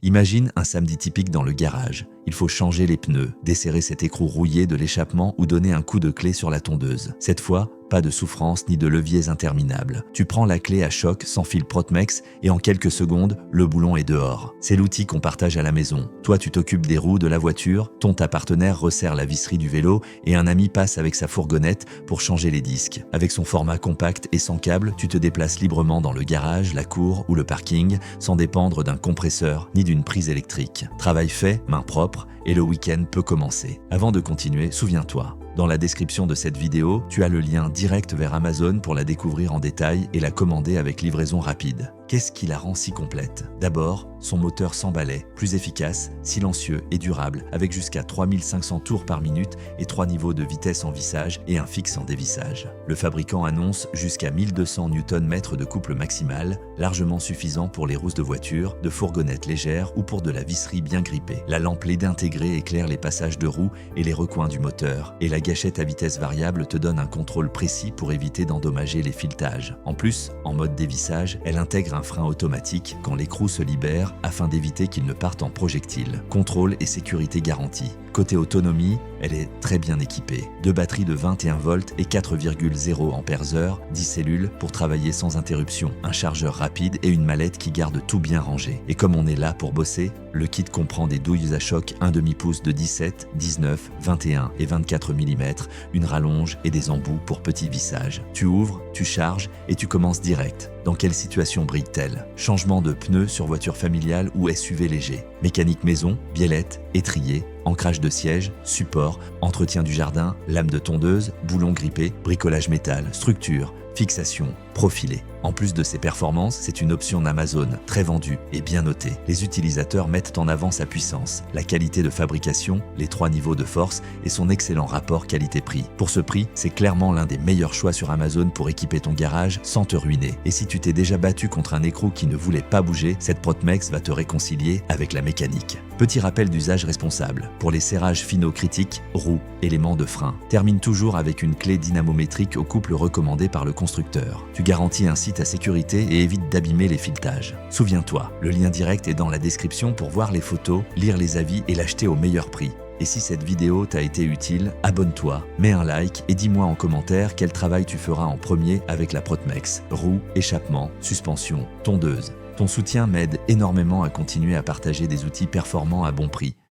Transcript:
Imagine un samedi typique dans le garage. Il faut changer les pneus, desserrer cet écrou rouillé de l'échappement ou donner un coup de clé sur la tondeuse. Cette fois, pas de souffrance ni de leviers interminables. Tu prends la clé à choc sans fil Protmex et en quelques secondes, le boulon est dehors. C'est l'outil qu'on partage à la maison. Toi, tu t'occupes des roues de la voiture, ta partenaire resserre la visserie du vélo et un ami passe avec sa fourgonnette pour changer les disques. Avec son format compact et sans câble, tu te déplaces librement dans le garage, la cour ou le parking sans dépendre d'un compresseur ni d'une prise électrique. Travail fait, main propre, et le week-end peut commencer. Avant de continuer, souviens-toi, dans la description de cette vidéo, tu as le lien direct vers Amazon pour la découvrir en détail et la commander avec livraison rapide. Qu'est-ce qui la rend si complète? D'abord, son moteur sans balai, plus efficace, silencieux et durable, avec jusqu'à 3500 tours par minute et 3 niveaux de vitesse en vissage et un fixe en dévissage. Le fabricant annonce jusqu'à 1200 Nm de couple maximal, largement suffisant pour les rousses de voiture, de fourgonnettes légères ou pour de la visserie bien grippée. La lampe LED intégrée éclaire les passages de roues et les recoins du moteur, et la gâchette à vitesse variable te donne un contrôle précis pour éviter d'endommager les filetages. En plus, en mode dévissage, elle intègre un frein automatique quand l'écrou se libère afin d'éviter qu'il ne parte en projectile. Contrôle et sécurité garantis. Côté autonomie, elle est très bien équipée. 2 batteries de 21 volts et 4,0 Ampères-heure, 10 cellules pour travailler sans interruption, un chargeur rapide et une mallette qui garde tout bien rangé. Et comme on est là pour bosser, le kit comprend des douilles à choc 1/2 pouce de 17, 19, 21 et 24 mm, une rallonge et des embouts pour petit vissage. Tu ouvres, tu charges et tu commences direct. Dans quelle situation brille-t-elle? Changement de pneus sur voiture familiale ou SUV léger. Mécanique maison, biellette, étrier, ancrage de siège, support, entretien du jardin, lame de tondeuse, boulon grippé, bricolage métal, structure, fixation, profilé. En plus de ses performances, c'est une option Amazon très vendue et bien notée. Les utilisateurs mettent en avant sa puissance, la qualité de fabrication, les 3 niveaux de force et son excellent rapport qualité-prix. Pour ce prix, c'est clairement l'un des meilleurs choix sur Amazon pour équiper ton garage sans te ruiner. Et si tu t'es déjà battu contre un écrou qui ne voulait pas bouger, cette Protmex va te réconcilier avec la mécanique. Petit rappel d'usage responsable. Pour les serrages finaux critiques, roues, éléments de frein. Termine toujours avec une clé dynamométrique au couple recommandé par le constructeur. Tu garantis ainsi ta sécurité et évite d'abîmer les filetages. Souviens-toi, le lien direct est dans la description pour voir les photos, lire les avis et l'acheter au meilleur prix. Et si cette vidéo t'a été utile, abonne-toi, mets un like et dis-moi en commentaire quel travail tu feras en premier avec la Protmex. Roues, échappement, suspension, tondeuse. Ton soutien m'aide énormément à continuer à partager des outils performants à bon prix.